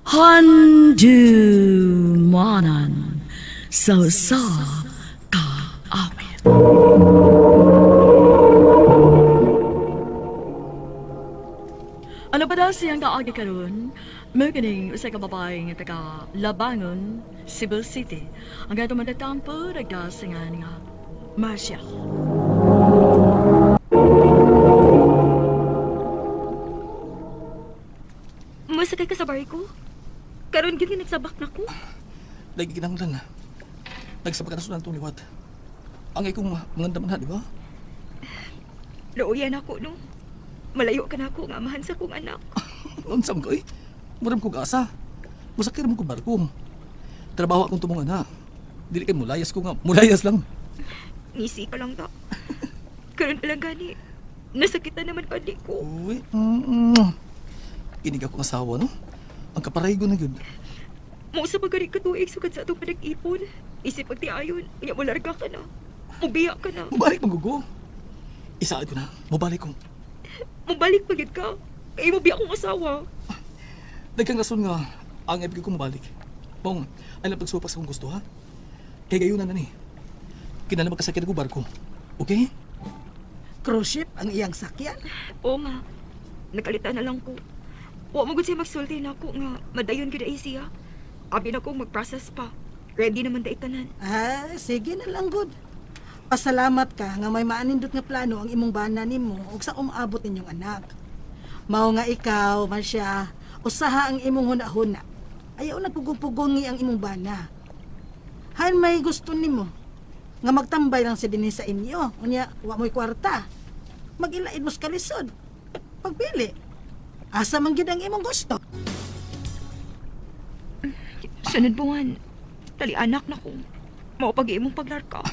Handumanan sa kaawit. Ano pa daw siyang kaagi karon? Maganing sa kababaeng taga Labangon, Cebu City. Ang gato matatampo, nagdasingan nga Marcia. Masakay ka sa barko? Karon gyud nga nagsabak na ko. Lagi kinanglan na. Nagsabak ka na sunang itong liwat. Ang ikong mangandam na, di ba? Nauyan ako no. Malayo ka na ako nga amahan sa kong anak. Unsam ko eh. Muram kong asa. Musakir mo ko barko. Trabaho akong tumungan na. Dili kay mulayas ko nga. Mulayas lang. Ngisi ka lang ta. Karon pa lang gani. Nasakitan naman pa di ko. Uy. Kinig akong asawa, no? Ang kaparaygo na yun. Mo sa pagkari ka tuig sugad sa atong panag-ipon. Isip pag tiayon, unya mo larga ka na. Mubiya ka na. Mubalik magugo. Isaad ko na. Mubalik ko. Mubalik pagid ka. Kaya mo biya akong asawa. Dagkang rason nga, ang ibig ko mabalik. Bong, ay lang pagsupas akong gusto, ha? Kaya gayon na ni. Kinala magkasakit ako barko. Okay? Cruise ship ang iyang sakyan. Oo nga. Nakalita na lang ko. Wa mo gud siya magsulti na ako nga madayon gyud ay siya. Abi na ko mag-process pa. Ready naman da itanan. Ah, sige na lang, good. Pasalamat ka nga may maanindot nga plano ang imong bana nimo ug sa umaabot ninyong anak. Mao nga ikaw, Marcia, usaha ang imong hunahuna. Ayaw nagpugong-pugongi ang imong bana. Han may gusto nimo nga magtambay lang si dinhi sa inyo. Unya, wa mo'y kwarta. Mag-ilaid mo sa kalisod. Pagpili. Asa man gyud ang imong gusto. Sunod buwan, tali anak na ko. Mao pag imong paglarka.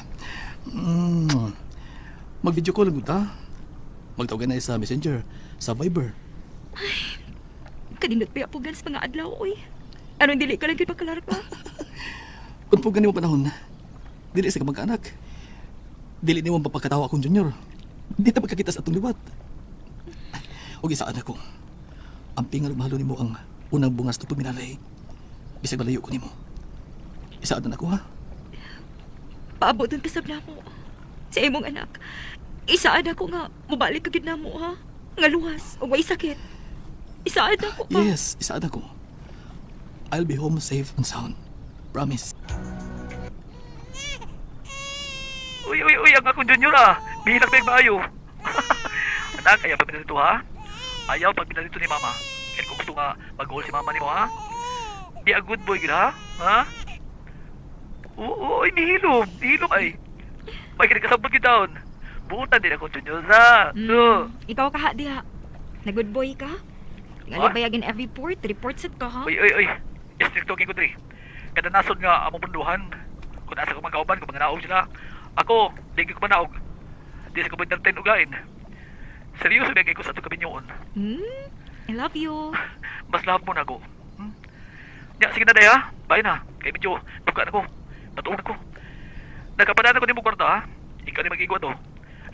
Mag-video call lang ta. Magtawagan na sa Messenger, sa Viber. Kanindot pa po gans mga adlaw oy. Anong dili ka lang gyud pagkalarka? Kung po ganun mo panahon, dili sa kamag-anak. Dili ni mo mapagkatawa akong junior. Di na magkakita sa atong liwat. Huwag isaan ako. Ang pingal mahalo ni mo ang unang bungas to pagminalay. Bisag malayo ko ni mo. Isaan na ako, ha? Paabot ang kasab na mo. Sa imong anak. Isaad ako nga, mubalik ka gyud na mo ha. Nga luwas, o way sakit. Isaad ako pa. Yes, isaan ako. I'll be home safe and sound. Promise. Uy, ang akong junior ah. Bihinak ba yung maayo? Anak, ayaw pa pinalito ha? Ayaw pag pinalito ni mama. Kaya kung gusto nga mag-goal si mama ni mo ha? Di a good boy gila ha? Oo, ay nihilom. Nihilom ay. May kinagkasabot yung taon. Buutan din akong junior sa. Ikaw ka ha diha. Na good boy ka? Tingali bayagin every report set ka ha? Uy. Strict talking ko diri. Kada nasod nga among punduhan. Kung nasa ko magkauban, kung mga naog sila. Ako, di ko manaog. Di sa ko entertain ugain. Seryoso bigay ko sa itong kabinyoon. I love you. Mas love mo na ako. Ya, sige na day ha. Bye na. Kaya medyo buka na ko. Natuon ako. Nagkapadaan ako ni mo kwarta ha. Ikaw ni mag-igwa to.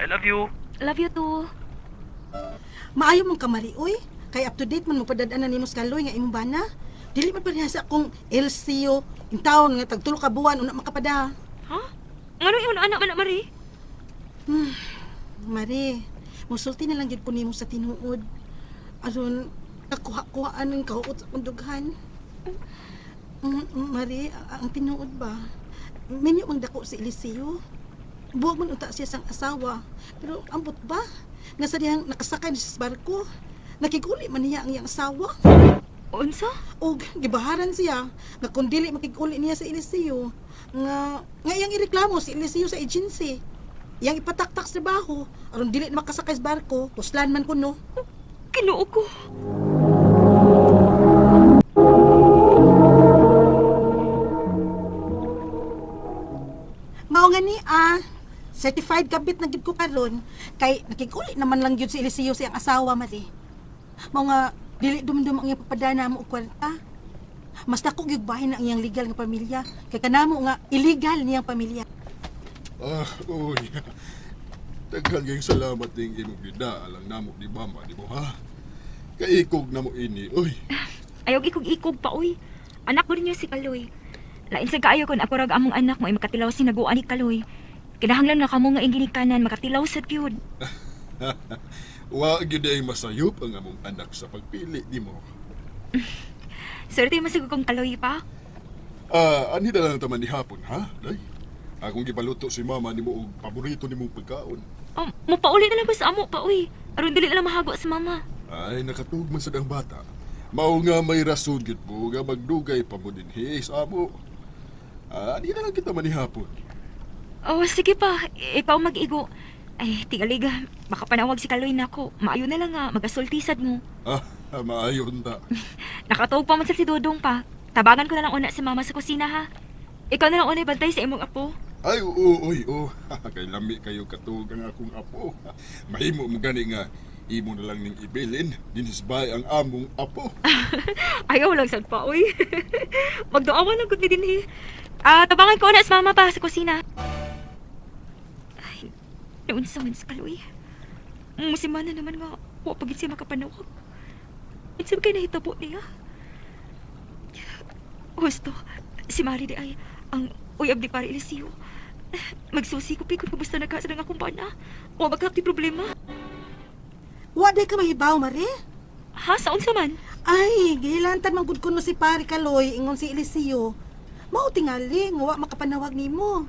I love you. Love you too. Maayo mong kamari, uy. Kay up to date man magpadadaan na nimo sa kaloy nga imong bana. Dili man parehas akong LCO in taon nga tagtulo ka buwan una makapada. Ha? Ngano yung anak man Mari? Mari, musulti na lang gyud ko nimo sa tinuod. Aron kakuha-kuhaan ng kauot sa kundughan. Mari, ang tinuod ba? Minyo mang dako si Eliseo. Buwag man unta siya sang asawa. Pero ambot ba? Nga sa diyang nakasakay sa barko. Nakiguli man niya ang iyang asawa. Unsa? O gibaharan siya nga kung dili makiguli niya sa Eliseo nga iyang ireklamo si Eliseo sa agency. Iyang ipataktak sa trabaho aron dili na makasakay sa barko, puslan man kuno. Kinuo ko. Mao nga ni certified kabit na gid ko karon kay nakiguli naman lang gyud si Eliseo sa iyang asawa mali. Mao nga dili dumdum ang iyang papadana mo og kwarta. Mas dako gyud bahin ang iyang legal nga pamilya kay kanamo nga illegal niyang pamilya. Uy. Daghang salamat ning imong bida alang namo di mama di mo ha. Kaikog na mo ini, uy. Ayaw ikog-ikog pa, uy. Anak ko rin niya si Kaloy. Lain sa kaayo kung ako rag among anak mo ay makatilaw si naguan ni Kaloy. Kinahanglan na kamo nga inginikanan, makatilaw sa tiyod. Wa gyud ay masayop ang among anak sa pagpili nimo. Swerte masigog kong Kaloy pa. Ani na lang taman ni hapon, ha? Day. Akong gipaluto si mama nimo og paborito nimong pagkaon. Mupauli na lang ba sa amo pa, uy. Aron dili na lang mahago sa mama. Ay, nakatugman sa dang bata. Mao nga may rason gyud mo nga magdugay pa mo dinhi sa amo. Ani na lang kita manihapon. Oh, sige pa. Ikaw mag-igo. Ay, tingaliga. Baka panawag si Kaloy na ako. Maayo na lang nga. Magasultisad mo. Maayon ta. Nakatuog pa man sa si Dodong pa. Tabangan ko na lang una si mama sa kusina, ha? Ikaw na lang una bantay sa imong apo. Ay, oo. Kay lami kayo katug ang akong apo. Mahimo mo gani nga imo na lang ning ibilin dinisbay ang among apo. Ayaw lang sad pa, uy. Magdoawan lang gud ni dinhi. Tabangan ko na si mama pa sa kusina. Ay, naunsa man si Kaloy. Musimana naman nga, wa pagit siya makapanawag. Insam kay nahitabo niya. Gusto, si Mari di ay, ang uyab di pare Eliseo. Magsusi ko pikon kung basta nagkasa ng akong bana. O magkakti problema. Wa day ka mahibaw, Mari? Ha? Saon sa man? Ay, gihilantan man gud kuno si Pari Kaloy ingon si Eliseo. Mao tingali nga wa makapanawag nimo.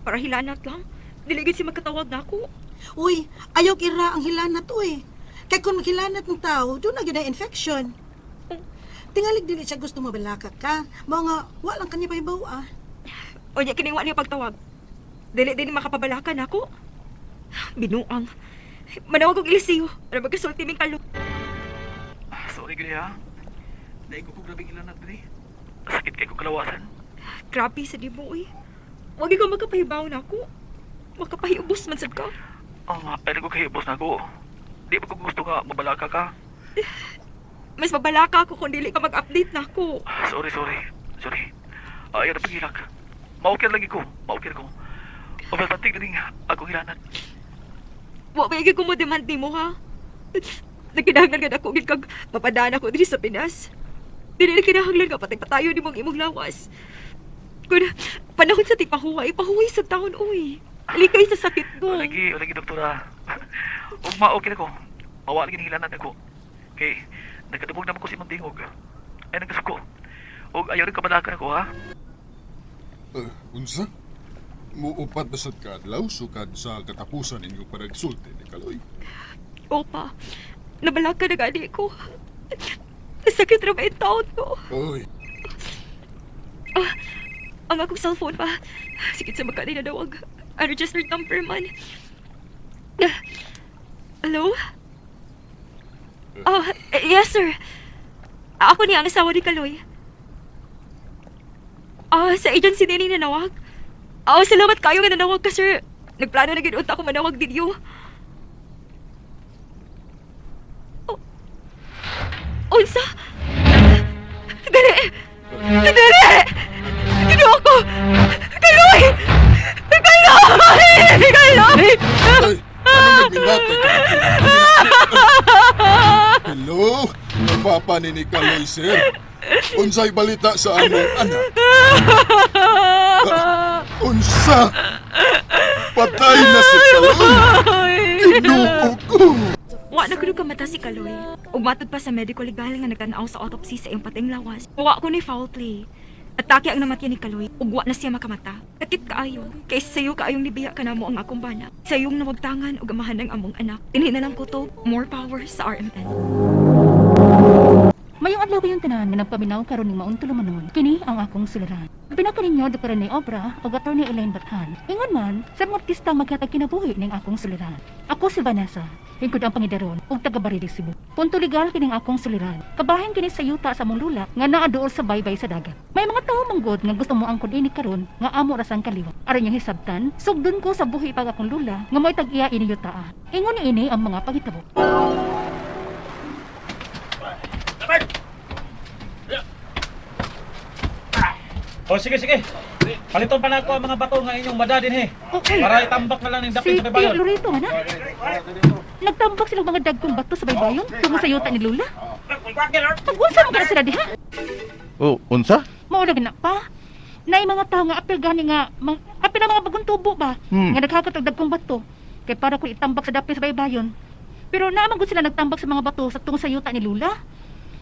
Para hilanat lang. Diligid si magkatawag na ako. Uy, ayaw ira ang hilanat uy. Kay kung maghilanat ng tao, doon na yun na infection. Tingalig dili siya gusto mabalaka ka. Mao nga, wa lang kanya pahibaw ah. O niya kiniwa niya pagtawag. Dili din makapabalakan ako. Binuang. Manawag og Eliseo. Para magkasulti ming Kaloy. Sorry gani ha. Dahil ko grabing ilanat diri. Sakit kay ko kalawasan. Grabe sa di mo, uy. Huwag ikaw magkapahibaw na ako. Makapahiubos man sad ka. Pwede ko kayo, boss na ko. Di ba ko gusto nga mabalaka ka? Mas mabalaka ako kung dili ka mag-update na ako. Sorry. Ayaw na paghilag. Maukir lagi ko. Mabalbatig na rin akong hilanat. Huwag ba yung kumudemand ni mo, ha? Nagkinahanglan ka na kung kag papadaan ako dito sa Pinas. Dili na kinahanglan ka patay-patayo ni mong imong lawas. Kung panahon sa tipahuway sa taon, uy. Alikay sa sakit mo. Lagi, doktora. Huwag ma-okay na ko. Mawa lagi ng hilanat ako. Okay, nagkatubog naman ko si Mantingog. Ay, nagkasuko. Huwag ayaw rin kabalakan ako, ha? Unsa? Muupat na sad ka adlaw sukad sa katapusan inyong panagsulti ni Kaloy. Opa, nabalaka na gani ko. Sakit na ba yung taon ko? Oy, Ang akong cellphone pa. Sikit sa magkani na dawag. Unregistered number man. Hello? Yes sir. Ako niya ang asawa ni Kaloy. Sa agency din ni nanawag. Salamat kayo nga nanawag ka sir. Nagplano na ginuot ako manawag ninyo. Unsa? Dali! Gino ako! Kaloy! ay, anong nagbilatay ka? Hello? Ang papa ni Kaloy, sir. Unsay balita sa among anak? Unsa? Patay na si Kaloy! Kinuo ko! Wa na kuno ka mata si Kaloy. Ug matod pa sa medical legal nga nagtan-aw sa autopsy sa iyong pating lawas. Wa ko ni foul play. Atake ang namatya ni Kaloy ug wa na siya makamata. Katit kaayo kay sayo kaayong nibiya kanamo ang akong bana. Sayong nawagtangan ug amahan ang among anak. Dinhi na lang ko to more power sa RMN. Mayong adlaw kayong tanan nga nagpaminaw karon ning maong tulumanon. Kini ang akong suliran. Pinaka ninyo Dr. Rene Obra o Attorney Elaine Bathan. Ingon man sa mga artista maghatag kinabuhi ning akong suliran. Ako si Vanessa, hingkod ang pangidaron ug taga Barili Cebu. Punto legal kining akong suliran. Kabahin kini sa yuta sa among lula nga naa duol sa baybay sa dagat. May mga tawo manggod nga gusto mo angkon ini karon nga amo ra sang kaliwa. Aron yung hisabtan, sugdon ko sa buhi pag akong lula nga mo'y tag-iya ini yutaa. Ingon ini ang mga pangitabo. Sige. Paliton pa na ako ang mga bato nga inyong madadin he. Okay. Para itambak na lang ng dapit Si sa baybayon. Tio Lorito, na? Nagtambak silang mga dagkong bato sa baybayon tungo sa yuta ni Lula. Pag-unsa mo ka sila diha? Oh, unsa? Maulag na pa. Nay mga tao nga apil gani nga, apil na mga bagong tubo ba? Nga nagkakatag dagkong bato. Kay para ko itambak sa dapis baybayon. Pero naman gud sila nagtambak sa mga bato sa tungod sa yuta ni Lula.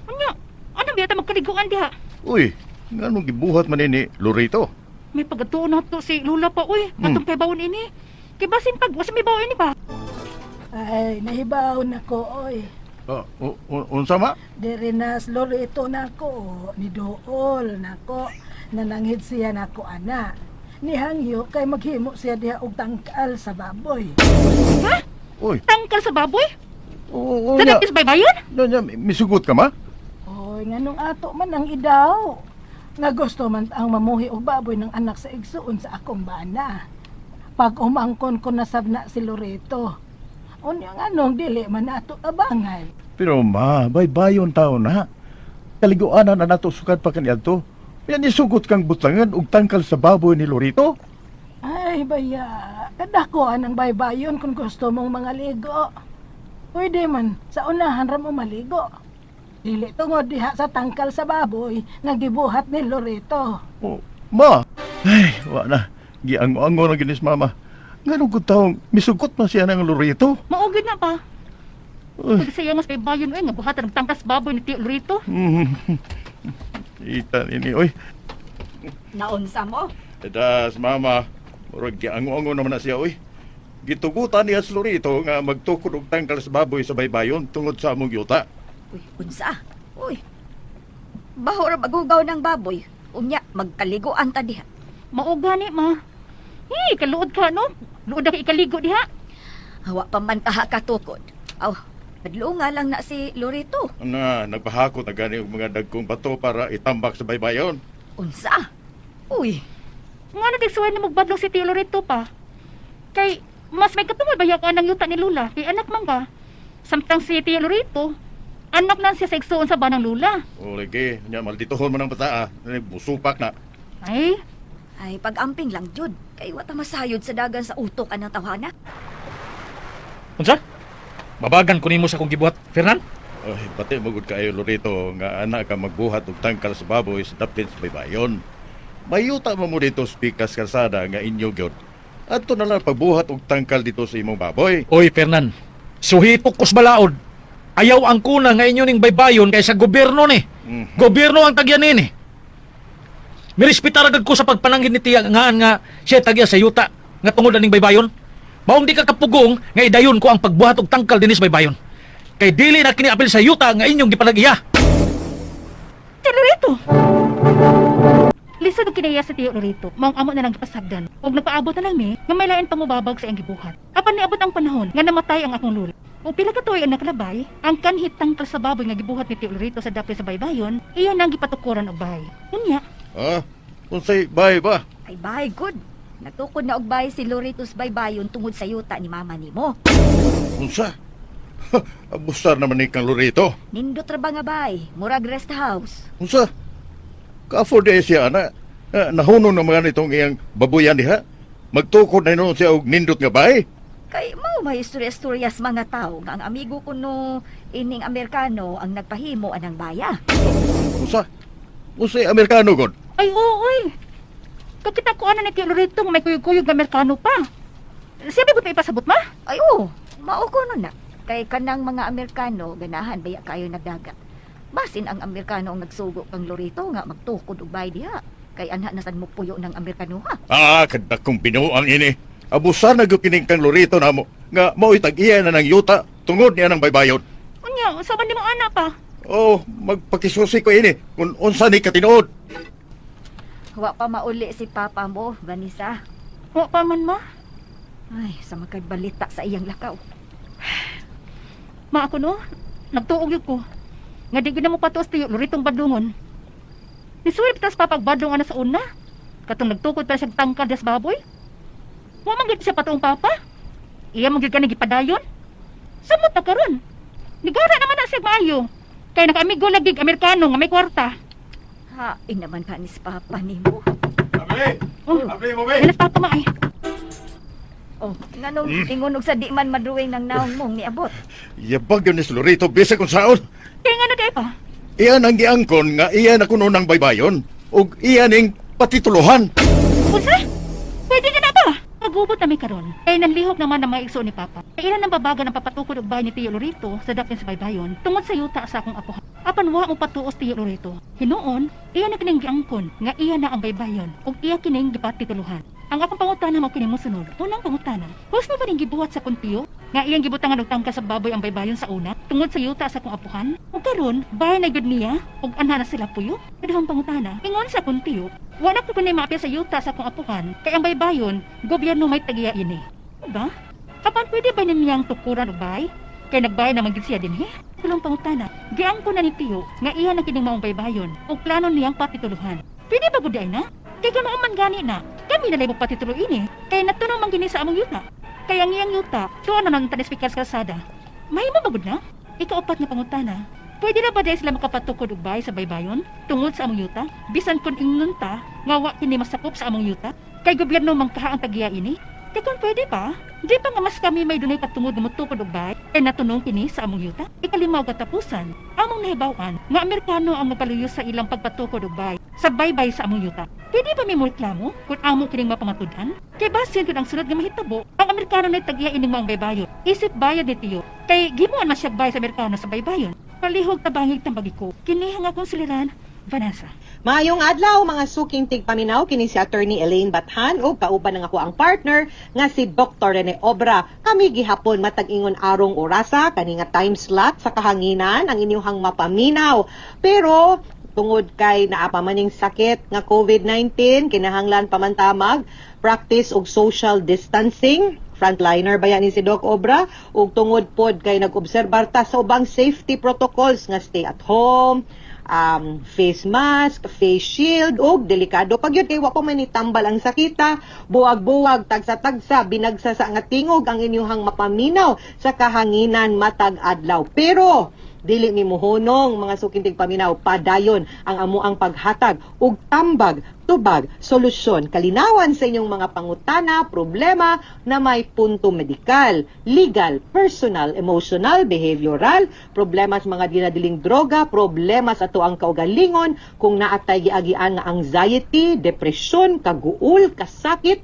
Unya, ano biya ta magkaliguan diha? Uy, nganong gibuhat man ni Lorito? May pagatuon na to si Lula pa uy, atong kay bawon ini. Kay basin pag wasa may bawon ini ba? Ay, nahibaw na ko, oy. Unsa ma? Diri nas Lorito na ko, ni Dool na ko, nananghid siya na ko ana. Ni Hangyo kay maghimo siya diha og tangkal sa baboy. Ha? Uy, Tangkal sa baboy? oo Sa nya. dapis baybayon? Nya, misugot ka ma? Oy, nganong ato man ang idaw. Nga gusto man ang mamuhi og baboy ng anak sa igsuon sa akong bana. Pag umangkon ko nasab na si Lorito. Unya nganong dili man ato abangan. Pero ma, baybayon tao na. Kaliguanan na nato sukat pa kaniadto. Yan isugot kang butangan ug tangkal sa baboy ni Lorito. Ay, baya, kadakuan ang baybayon kung gusto mong mga ligo. Pwede man, sa unahan ra mo maligo. Dili tungod diha sa tangkal sa baboy nga gibuhat ni Lorito. Oh, ma. Ay, wa na. Giango-ango na ginis mama. Nganong gud taong misugot man siya ng Lorito? Maugid na pa. Uy. Pag siya mas baybayon uy nga buhatan ng tangkas baboy ni Tio Lorito. Ita ini, oy. Naunsa mo? Das, mama. Murag giango-ango naman na siya, oy. Gitugutan niya sa Lorito nga magtukod og tangkal sa baboy sa baybayon tungod sa among yuta. Uy, unsa? Uy. Baho ra magugaw ng baboy. Unya, magkaliguan ta diha. Mao gani ma. Hey, kaluod ka no? Luod ka ikaligo diha. Hawa pa man kaha katukod. Aw, padlunga lang na si Lorito. Na, nagpahakot na gani og mga dagkong bato para itambak sa baybayon. Unsa? Uy, Nga na digsuway na magbadlong si Tio Lorito pa. Kay, mas may katungod ba yung anang yuta ni Lula? Kay anak man ka. Samtang si Tio Lorito, anak na siya sa igsuon sa banang Lula. O, lagi. Nya, malditohon mo ng bata, busupak na. Ay, ay pag-amping lang jud. Kay wata masayod sa dagan sa utok anang tawhana. Unsa? Babagan ko nimo sa kong gibuhat, Fernan? Ay, pati magud kayo, Lorito, nga anak ka magbuhat og tangkal sa baboy sa dapit sa baybayon. Mayuta mo dito spikas kalsada nga inyo gyud. Adto na lang pagbuhat og tangkal dito sa imong baboy. Oy, Fernan. Suhitok kos balaod. Ayaw ang kuna nga inyo ning baybayon kaysa gobyerno ni. Gobyerno ang tagyan ni. Mirespetar agad ko sa pagpananggit ni Tiya nga siya tagya sa yuta nga tungod ning baybayon. Maong di ka kapugong nga idayon ko ang pagbuhat og tangkal dinis baybayon. Kay dili na kini apil sa yuta nga inyong gipalag-iya. Tio Lorito! Lisod og kinaya sa Tio Lorito, maong amo na lang gipasagdan. Ug nagpaabot na lang mi, nga may lain pang mubabag sa iyang gibuhat. Apan niabot ang panahon nga namatay ang akong lula. O pila ka tuig ang nakalabay, ang kanhit tangkal sa baboy nga gibuhat ni Tio Lorito sa dapit sa baybayon, iyon ang gipatukuran og bahay. Unya, Ah, unsay bay ba? Ay bahay good. Natukod na og bahay si Loritos baybayon tungod sa yuta ni mama nimo. Unsa? Abusar naman ni kang Lorito. Nindot ra ba nga bahay? Murag rest house. Unsa? Ka-afford siya na. Nahunong na mga nitong iyang babuyan diha. Magtukod na noon siya og nindot nga bay. Kay mao may istorya-storyas mga tao nga ang amigo ko no ining Amerikano ang nagpahimo anang baya. Unsa? Unsay Amerikano god? ay oy. Kakita ko ana ni Tio Lorito nga may kuyog-kuyog nga Amerikano pa. Siya ba may pasabot ma? Ay mao ko no na. Kay kanang mga Amerikano ganahan baya kayo nagdagat. Basin ang Amerikano ang nagsugo kang Lorito nga magtukod og bahay diha. Kay anha na sad mo puyo ng Amerikano ha. Kada kong binuang ini. Abusar na gyud kining kang Lorito namo nga mao tag-iya na ng yuta tungod niya ng baybayon. Unya, saban ni mga anak pa. Oh, magpakisusi ko ini kung unsa ni katinuod. Wa pa mauli si papa mo, Vanessa. Wa pa man ma. Ay, sa makagbalita sa iyang lakaw. Ma ako no, nagtuog yun ko. Nga di gina mo patos Tio Loritong badungon. Nisuwip tas papagbadong ana sa una. Katong nagtukod pa siya tangkal des baboy. Wa man gid siya patuong papa. Iya man gid kanang gipadayon. Samot na karon. Nigara naman na siya maayo. Kay nakaamigo lagi Amerikano nga may kwarta. Ha, naman ka ni si papa nimo. Abli! Oh, Abli mo ba? Ilas papa ma ay. Oh, nganong ingon og sa di man madruwing ng naong mong niabot. Yabag yun ni Lorito bisag kung saon. Kaya nga na di pa. Iyan ang giangkon nga iyan ako nunang baybayon ug iyan ning patituluhan. Unsa? Pwede na ba? Magubot na may karon. Kaya nanlihok naman ang mga igso ni Papa. Kaya ilan ang babaga ng papatukod og bahay ni Tio Lorito sa dapin sa baybayon tungod sa yuta sa akong apo. Apan wa mo patuos Tio Lorito. Hinuon, iya na kining giangkon nga iya na ang baybayon ug iya kining gipatituluhan. Ang akong pangutana mao kini mosunod. Unang pangutana, husno ba ning gibuhat sa kuntiyo nga iyang gibutangan og tangka sa baboy ang baybayon sa una tungod sa yuta sa akong apuhan? Ug karon, bahay na gud niya ug ana na sila puyo. Kadahong pangutana, ingon sa kuntiyo, wala ko kunay maapil sa yuta sa akong apuhan kay ang baybayon gobyerno may tagiya ini. Ba? Apan pwede ba niyang tukuran og bahay? Kay nagbayad naman gid siya dinhi. Kulong pangutana, giangkon na ni Tiyo nga iya na kining maong baybayon ug plano niyang patituluhan. Pwede ba gud ay na? Kay kamo man gani na. Kami na labog patitulo ini. Kay natunong man gini sa among yuta. Kay ang iyang yuta, tuwa na nang tanispeaker sa kalsada. Mahimo ba gud na? Ikaapat na pangutana. Pwede na ba dahil sila makapatukod og bahay sa baybayon tungod sa among yuta? Bisan kun ingnon ta nga wa kini masakop sa among yuta? Kay gobyerno man kaha ang tagiya ini? Kay kung pwede pa, di pa nga mas kami may dunay patungod nga motukod og bahay kay natunong kini sa among yuta? Ikalimaw katapusan, among nahibaw-an nga Amerikano ang nagpaluyo sa ilang pagpatukod og bahay sa baybay sa among yuta. Pwede ba may reklamo kung amo kining mapamatudan? Kay basin kun ang sunod nga mahitabo, ang Amerikano na tagiya ining mga baybayon. Isip bayad ni Tiyo, kay gimuan man siya bayad sa Amerikano sa baybayon. Palihog tabangig tambagi ko, kinihang akong suliran, Vanessa. Maayong adlaw mga suking tigpaminaw kini si Attorney Elaine Bathan ug kauban ng ako ang partner nga si Dr. Rene Obra. Kami gihapon matag ingon arong orasa kani nga time slot sa kahanginan ang inyong mapaminaw. Pero tungod kay naapa maning sakit nga COVID-19 kinahanglan pamantamag practice og social distancing. Frontliner ba yan ni si Doc Obra ug tungod pod kay nag-obserbar ta sa ubang safety protocols nga stay at home, face mask, face shield, og delikado pag yun kay wa pa man itambal ang sakita, buwag-buwag, tagsa-tagsa, binagsa sa nga tingog ang inyong mapaminaw sa kahanginan matag adlaw. Pero dili ni mohonong mga sukintig paminaw padayon ang amuang paghatag ug tambag, tubag, solusyon, kalinawan sa inyong mga pangutana, problema na may punto medikal, legal, personal, emotional, behavioral, problema sa mga dinadiling droga, problema sa ato ang kaugalingon, kung naatay giagian nga anxiety, depression, kaguol, kasakit,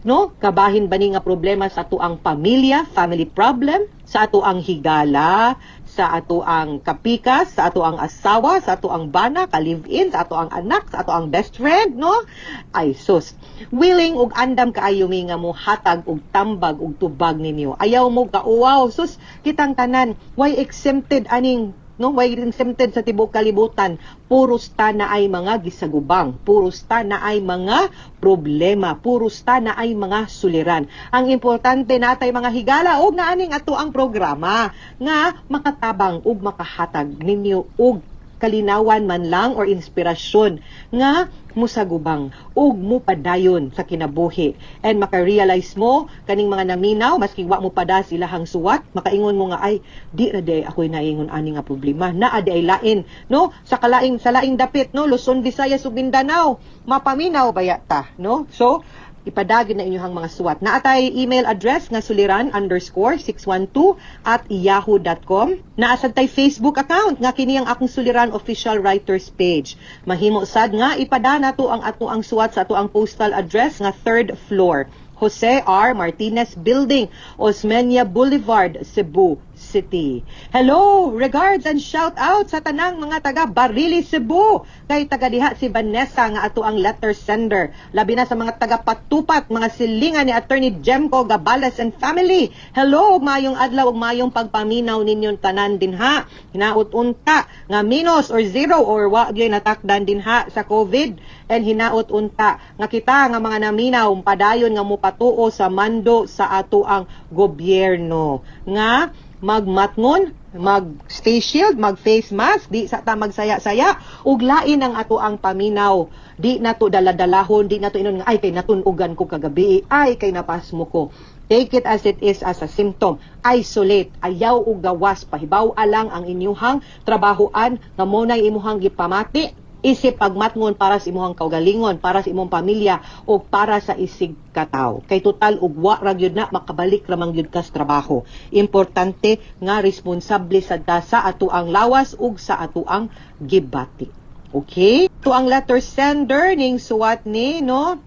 no? Kabahin ba ni nga problema sa ato ang pamilya, family problem, sa ato ang higala, sa ato ang kapikas, sa ato ang asawa, sa ato ang bana, ka-live-in, sa ato ang anak, sa ato ang best friend, no? Ay sus, willing ug andam kaayo mi nga mo hatag og tambag og tubag ninyo. Ayaw mo kauwaw, sus kitang tanan, why exempted aning no, why exempted sa tibok kalibutan, puros ta na ay mga gisagubang, puros ta na ay mga problema, puros ta na ay mga suliran. Ang importante natay mga higala og naaning ato ang programa nga makatabang ug makahatag ninyo og kalinawan man lang or inspirasyon nga musagubang ug mupadayon sa kinabuhi and maka-realize mo kaning mga naminaw maski wa mo pada silahang suwat makaingon mo nga ay di ra day ako'y naingon ani nga problema naa di ay lain no sa laing dapit no Luzon, Visayas ug Mindanao mapaminaw baya ta no so ipadagin na inyong mga suwat. Naatay email address nga suliran_612@yahoo.com. Naasad tay Facebook account nga kini ang akong suliran official writers page. Mahimo sad nga ipadana to ang ato ang suwat sa ato ang postal address nga 3rd floor. Jose R. Martinez Building, Osmeña Boulevard, Cebu City. Hello, regards and shout out sa tanang mga taga Barili, Cebu. Kay taga diha si Vanessa nga ato ang letter sender. Labi na sa mga taga Patupat, mga silingan ni Attorney Jemco Gabales and family. Hello, mayong adlaw ug mayong pagpaminaw ninyong tanan dinha. Hinaut unta nga minus or zero or wa gyud natakdan dinha sa COVID and hinaut unta nga kita nga mga naminaw padayon nga mopatuo sa mando sa ato ang gobyerno nga magmatngon, mag-face shield, mag-face mask, di sa ta magsaya-saya, ug lain ang ato ang paminaw. Di na to daladalahon, di na to inon nga, ay kay natunugan ko kagabi, ay kay napasmo ko. Take it as it is as a symptom. Isolate, ayaw ug gawas, pahibaw alang ang inyuhang trabahoan nga mo na imuhang gipamati, isip pagmatngon para sa imong kaugalingon, para sa imong pamilya o para sa isig kataw. Kay total ugwa ra gyud na makabalik ra man gyud ka sa trabaho. Importante nga responsable sad ta sa ato ang lawas ug sa ato ang gibati. Okay? To ang letter sender ning suwat ni no.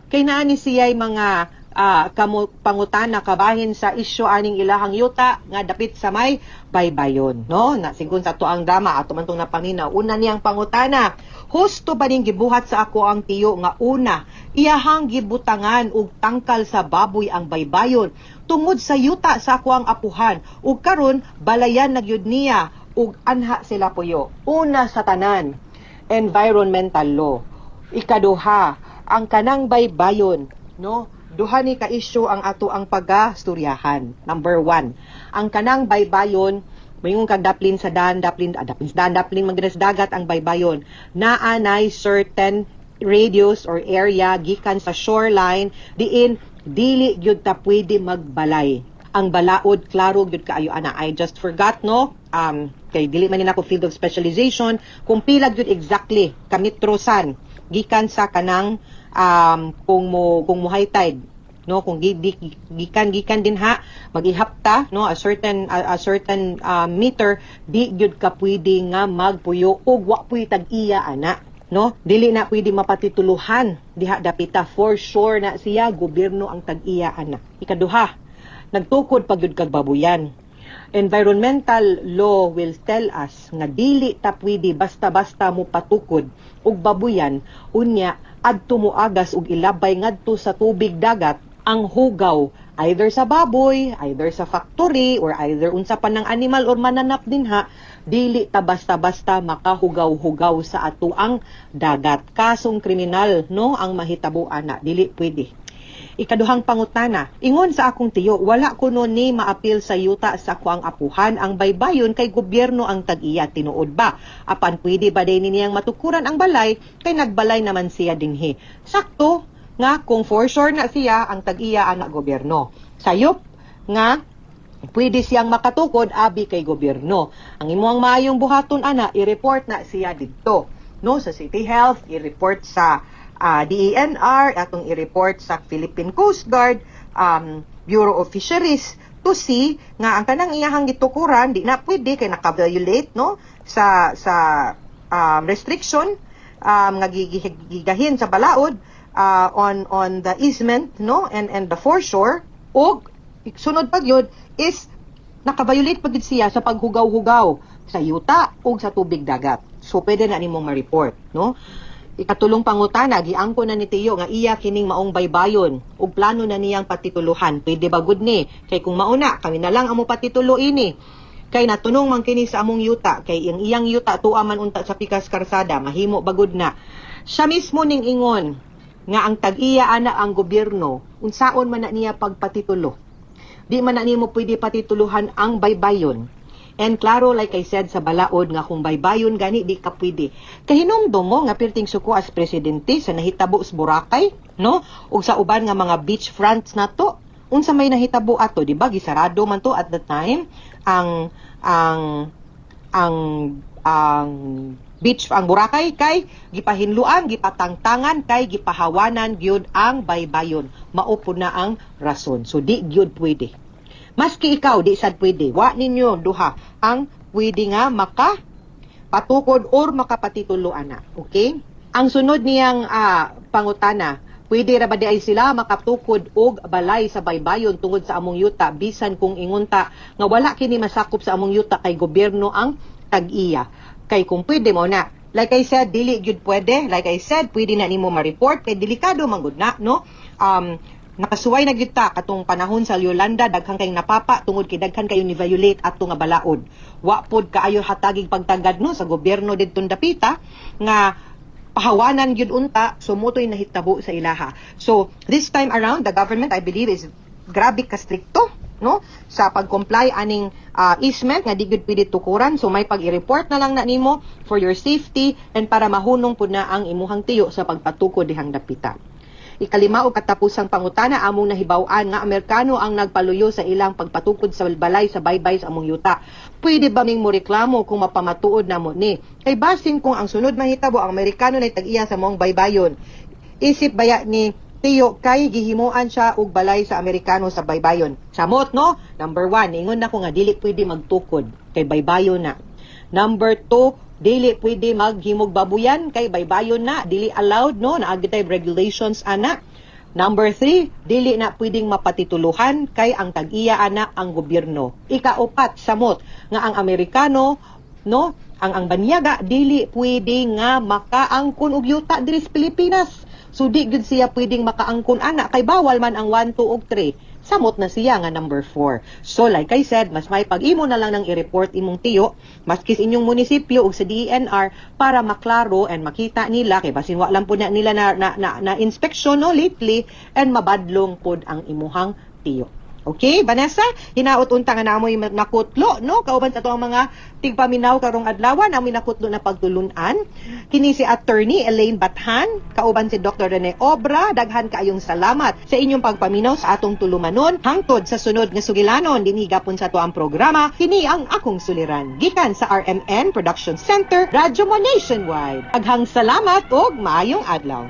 Kay naa ni siya'y mga pangutana kabahin sa isyu aning ilahang yuta nga dapit sa may baybayon, no? Na sigun sa to ang drama ato man tong napaminaw. Una niyang pangutana, husto ba ning gibuhat sa ako ang tiyo nga una, iyahang gibutangan og tangkal sa baboy ang baybayon tungod sa yuta sa ako ang apuhan ug karon balayan na gyud niya ug anha sila puyo. Una sa tanan, environmental law. Ikaduha, ang kanang baybayon, no? Duha ni ka-issue ang ato ang pagasturyahan. Number 1, ang kanang baybayon, mayong kag daplin sa daplin magres dagat ang baybayon. Naanay certain radius or area gikan sa shoreline diin dili gyud ta pwede magbalay. Ang balaod klaro gyud kaayo ana. I just forgot no. Kay dili man ni nako field of specialization kung pila gyud exactly kamitrosan gikan sa kanang kung mo high tide no, kung gikan din ha magihapta no a certain meter di gyud ka pwede nga magpuyo ug wa puy tag-iya ana no, dili na pwede mapatituluhan diha dapita, for sure na siya gobyerno ang tag-iya ana. Ikaduha, nagtukod pag gyud kag babuyan. Environmental law will tell us nga dili ta pwede basta-basta mo patukod og babuyan unya adto mo agas og ilabay ngadto sa tubig dagat ang hugaw either sa baboy, either sa factory or either unsa pa ng animal or mananap dinha, dili ta basta-basta makahugaw-hugaw sa ato ang dagat. Kasong kriminal no ang mahitabo ana, dili pwede. Ikaduhang pangutana, ingon sa akong tiyo, wala kuno ni maapil sa yuta sa ako ang apuhan, ang baybayon kay gobyerno ang tag-iya, tinuod ba? Apan pwede ba din niyang matukuran ang balay, kay nagbalay naman siya dinhi. Sakto nga kung for sure na siya ang tag-iya anak gobyerno. Sayop nga pwede siyang makatukod abi kay gobyerno. Ang imuang maayong buhaton ana, i-report na siya didto no sa City Health, i-report sa DENR, atong i-report sa Philippine Coast Guard, Bureau of Fisheries, to see nga ang kanang iyahang gitukuran di na pwede kay naka-violate no sa restriction nga gigahin sa balaod on the easement no and the foreshore, og sunod pag yun is naka-violate pag siya sa paghugaw-hugaw sa yuta o sa tubig dagat. So pwede na nimong ma-report no. Ikatulong pangutana, giangko na ni Tiyo nga iya kining maong baybayon ug plano na niyang patituluhan. Pwede ba gud ni? Kay kung mauna, kami na lang amo patitulo ini. Kay natunong man kini sa among yuta, kay iyang yuta tuwa man unta sa pikas karsada, mahimo ba gud na. Siya mismo ning ingon nga ang tag-iya ana ang gobyerno, unsaon man na niya pagpatitulo. Di man na nimo pwede patituluhan ang baybayon. And klaro, like I said, sa balaod nga kung baybayon gani, di ka pwede. Kahinumdum mo nga pirting suko as presidente sa nahitabo sa Boracay, no? O sa uban nga mga beach fronts na to. Unsa may nahitabo ato, di ba? Gisarado man to at the time. Ang beach, ang Boracay kay gipahinluan, gipatangtangan, kay gipahawanan gyud ang baybayon. Maupo na ang rason. So di gyud pwede. Maski ikaw, di sad pwede. Wa ninyo duha ang pwede nga makapatukod or makapatitulo ana. Okay? Ang sunod niyang pangutana, pwede ra ba di ay sila makatukod og balay sa baybayon tungod sa among yuta bisan kung ingunta nga wala kini masakop sa among yuta kay gobyerno ang tag-iya. Kay kung pwede mo na. Like I said, dili gyud pwede. Like I said, pwede na nimo ma-report kay delikado man gud na, no? Nakasuway na gyud ta katong panahon sa Yolanda, daghang kay napapa tungod kay daghan kayo ni violate ato nga balaod. Wa pod kaayo hatagig pagtagad no sa gobyerno didtong dapita nga pahawanan gyud unta, sumutoy nahitabo sa ilaha. So this time around the government I believe is grabe ka strikto no sa pag-comply aning easement nga di gyud pwede tukuran. So may pag-i-report na lang na nimo for your safety and para mahunong pud na ang imuhang tiyo sa pagpatukod dihang dapita. Ikalima og katapusang pangutana among nahibaw-an nga Amerikano ang nagpaluyo sa ilang pagpatukod sa balay sa baybay sa among yuta. Pwede ba ning mo reklamo kung mapamatuod namo ni? Kay basin kung ang sunod mahitabo ang Amerikano na tag-iya sa mong baybayon. Isip baya ni Tiyo kay gihimuan siya og balay sa Amerikano sa baybayon. Samot no? Number 1, ingon na ko nga dili pwede magtukod kay baybayon na. Number 2, dili pwede maghimog babuyan kay baybayon na, dili allowed no, naagitay regulations ana. Number 3, dili na pwedeng mapatituluhan kay ang tag-iya ana ang gobyerno. Ikaupat, samot nga ang Amerikano no, ang banyaga dili pwede nga makaangkon og yuta diri sa Pilipinas. So di gud siya pwedeng makaangkon ana kay bawal man ang 1, 2 ug 3. Samot na siya nga number 4. So like I said, mas may pag-imo na lang ng i-report imong tiyo maskis inyong munisipyo ug sa DENR para maklaro and makita nila kay basin wa lang po na nila na inspection no lately and mabadlong pod ang imuhang tiyo. Okay, Vanessa, hinaot unta nga namoy nakutlo no kauban sa atong mga tigpaminaw karong adlaw namoy nakutlo na pagtulunan. Kini si Attorney Elaine Bathan, kauban si Dr. Rene Obra. Daghan kaayong salamat sa inyong pagpaminaw sa atong tulumanon. Hangtod sa sunod nga sugilanon dinhi gapon sa ato ang programa. Kini ang akong suliran gikan sa RMN Production Center, Radyo Mo Nationwide. Daghang salamat ug maayong adlaw.